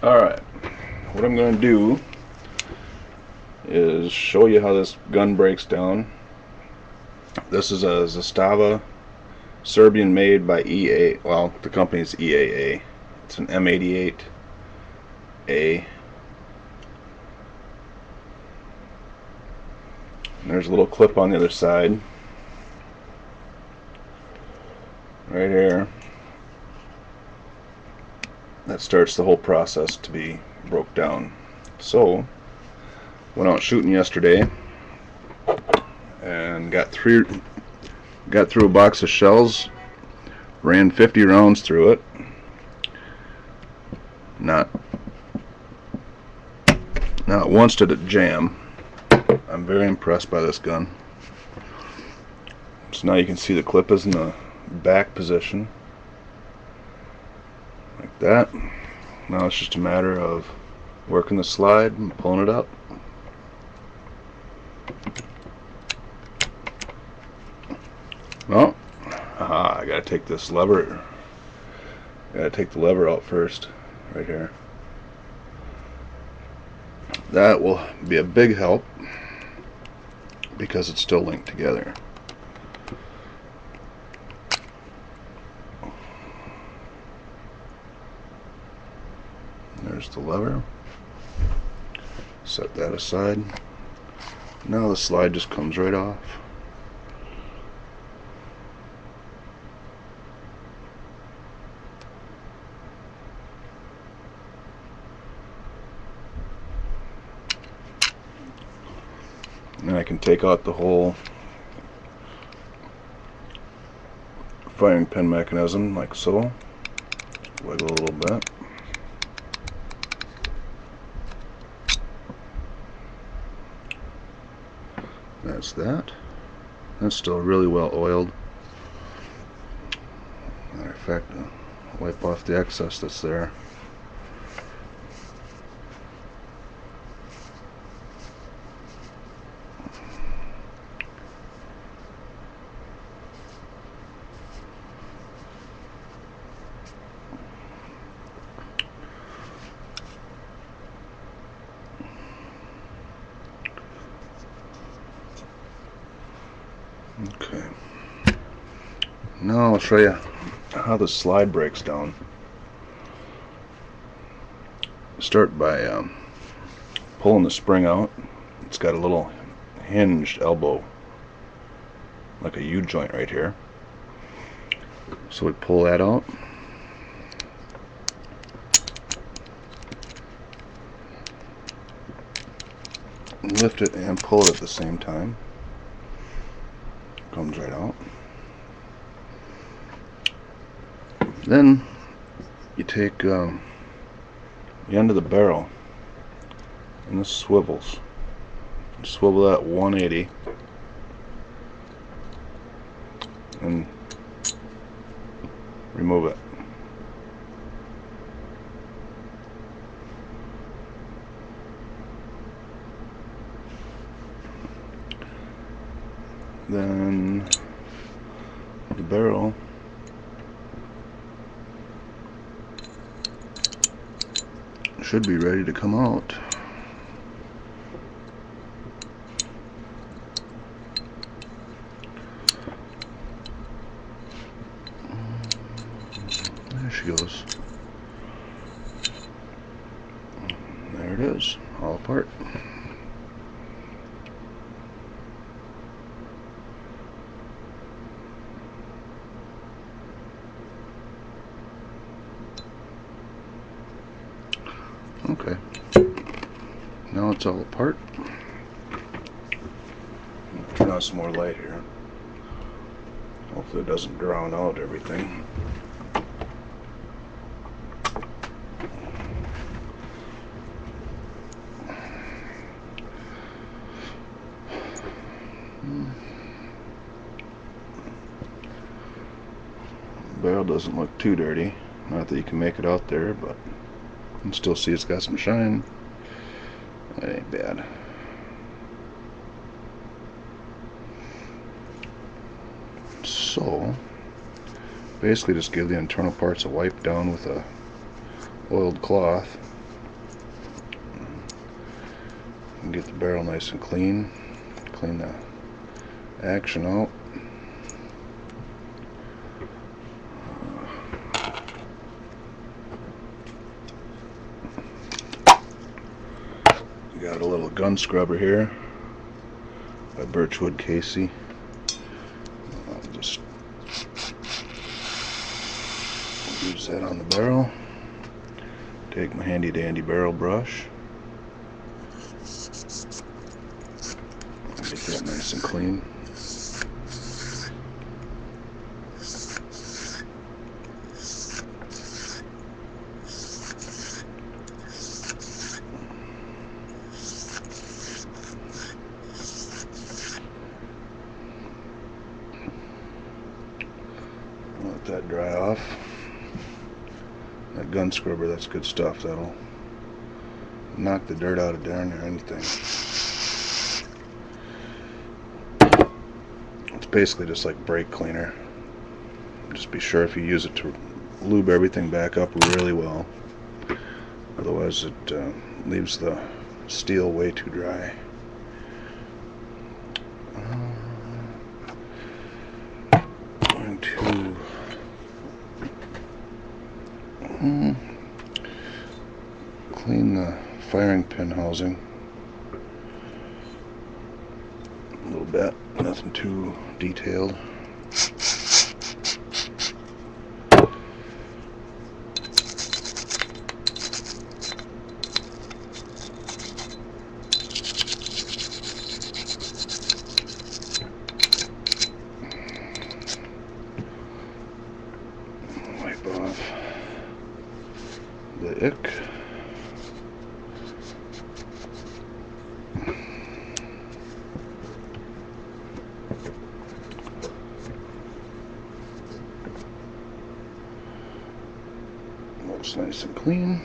Alright, what I'm going to do is show you how this gun breaks down. This is a Zastava, Serbian made by EAA. Well, the company's EAA. It's an M88 A. And there's a little clip on the other side. Right here. That starts the whole process to be broke down. So, went out shooting yesterday and got through a box of shells, ran 50 rounds through it. Not once did it jam. I'm very impressed by this gun. So now you can see the clip is in the back position like that. Now it's just a matter of working the slide and pulling it up. Well, I gotta take this lever. Gotta take the lever out first, right here. That will be a big help because it's still linked together. There's the lever. Set that aside. Now the slide just comes right off. And I can take out the whole firing pin mechanism like so. Wiggle a little bit. That's that. That's still really well oiled. Matter of fact, I'll wipe off the excess that's there. Okay, now I'll show you how the slide breaks down. Start by pulling the spring out. It's got a little hinged elbow, like a U-joint right here. So we pull that out. Lift it and pull it at the same time. Comes right out. Then you take the end of the barrel and this swivels. Swivel that 180 and remove it. Then the barrel should be ready to come out. There she goes. There it is, all apart. Okay, now it's all apart. Turn on some more light here. Hopefully it doesn't drown out everything. The barrel doesn't look too dirty. Not that you can make it out there, but you can still see it's got some shine. That ain't bad. So basically just give the internal parts a wipe down with a oiled cloth. and get the barrel nice and clean. Clean the action out. Got a little gun scrubber here by Birchwood Casey. I'll just use that on the barrel. Take my handy dandy barrel brush. Get that nice and clean. Let that dry off. That gun scrubber, that's good stuff. That'll knock the dirt out of darn near anything. It's basically just like brake cleaner. Just be sure if you use it to lube everything back up really well. Otherwise it leaves the steel way too dry. Going to clean the firing pin housing a little bit, nothing too detailed. Wipe off the ick. Looks nice and clean.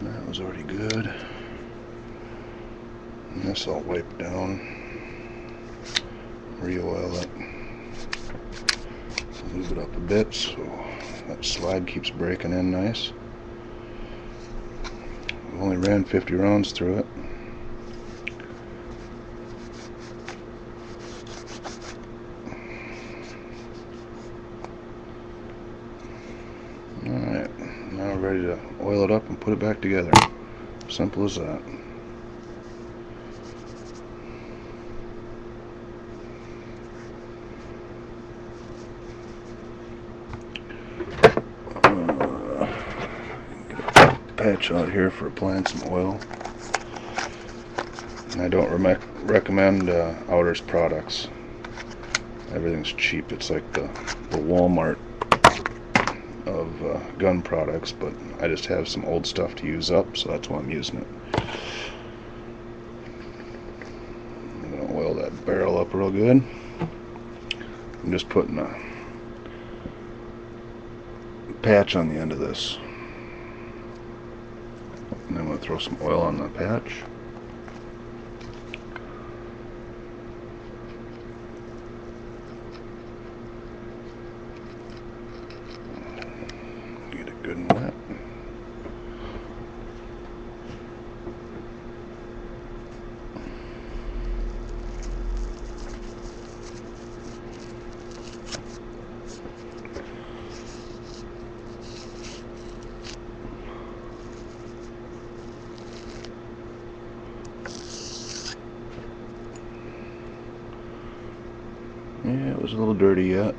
That was already good. And this I'll wipe down, re-oil it, lube it up a bit so that slide keeps breaking in nice. I've only ran 50 rounds through it. Alright, now we're ready to oil it up and put it back together. Simple as that. Patch out here for applying some oil. And I don't recommend Outers products. Everything's cheap. It's like the Walmart of gun products, but I just have some old stuff to use up, so that's why I'm using it. I'm going to oil that barrel up real good. I'm just putting a patch on the end of this. And then I'm going to throw some oil on the patch. Get it good and wet. Yeah, it was a little dirty yet.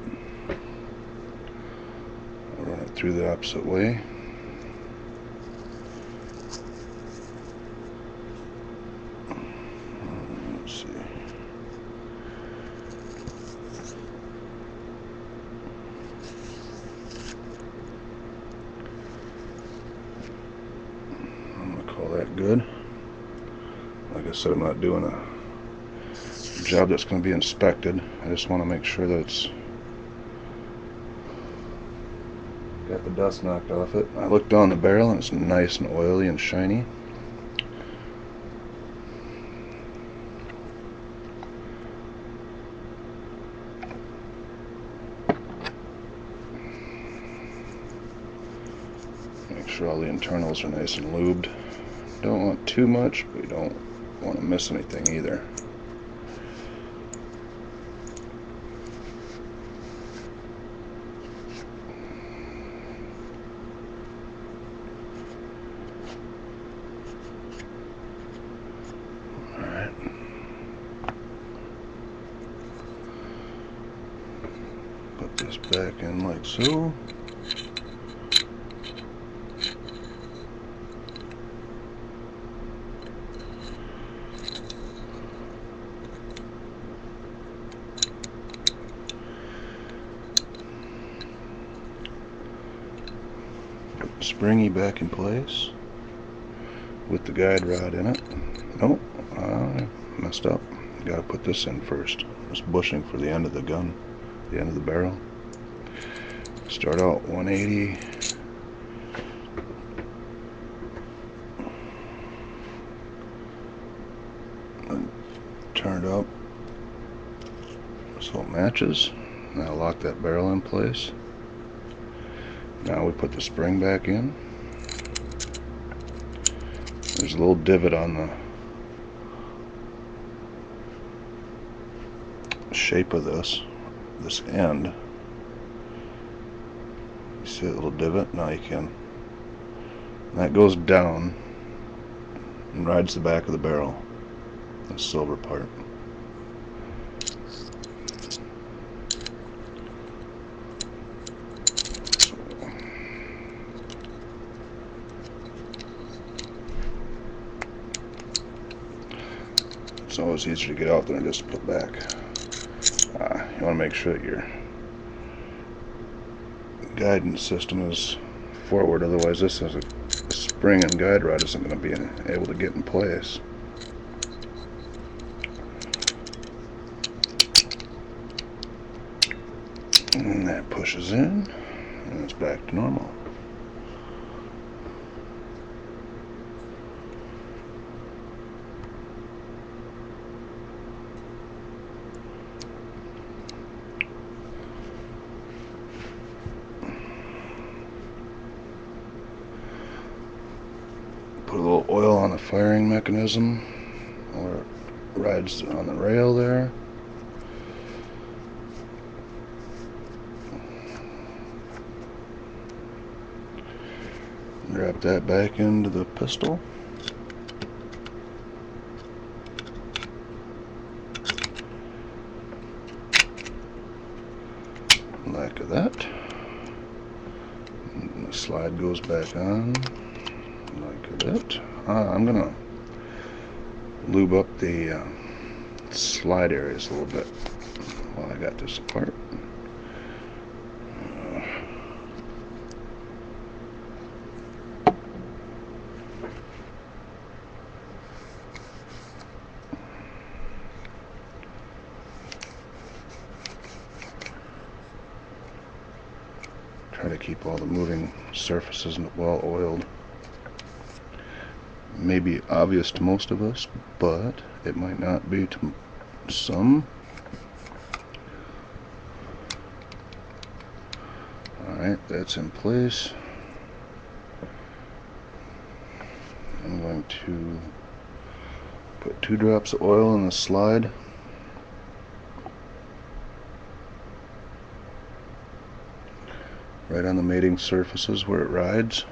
I'll run it through the opposite way. Let's see. I'm going to call that good. Like I said, I'm not doing a job that's going to be inspected. I just want to make sure that it's got the dust knocked off it. I looked down the barrel and it's nice and oily and shiny. Make sure all the internals are nice and lubed. Don't want too much, but you don't want to miss anything either. Alright. Put this back in like so. Springy back in place with the guide rod in it. Nope, I messed up. Gotta put this in first. This bushing for the end of the gun, the end of the barrel. Start out 180. And turn it up so it matches. Now lock that barrel in place. Now we put the spring back in. There's a little divot on the shape of this end. You see that little divot? Now you can. That goes down and rides the back of the barrel. The silver part. It's always easier to get out than just put back. You want to make sure that your guidance system is forward, otherwise this is a spring and guide rod isn't going to be able to get in place. And that pushes in, and it's back to normal. Put a little oil on the firing mechanism where it rides on the rail there. Drop that back into the pistol. Like that. And the slide goes back on. Like that. I'm gonna lube up the slide areas a little bit while I got this apart. Try to keep all the moving surfaces well oiled. May be obvious to most of us, but it might not be to some. Alright, that's in place. I'm going to put 2 drops of oil in the slide. Right on the mating surfaces where it rides.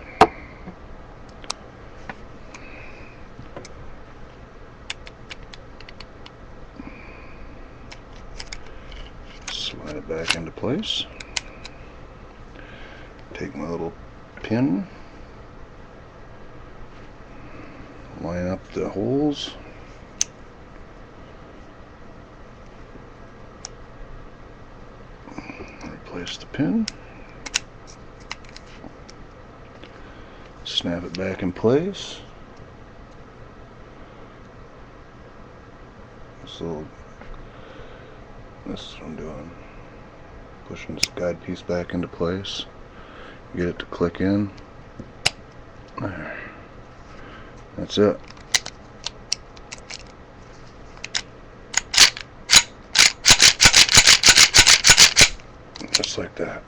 Slide it back into place. Take my little pin, line up the holes, replace the pin, snap it back in place. So this is what I'm doing, pushing this guide piece back into place, get it to click in. There. That's it. Just like that.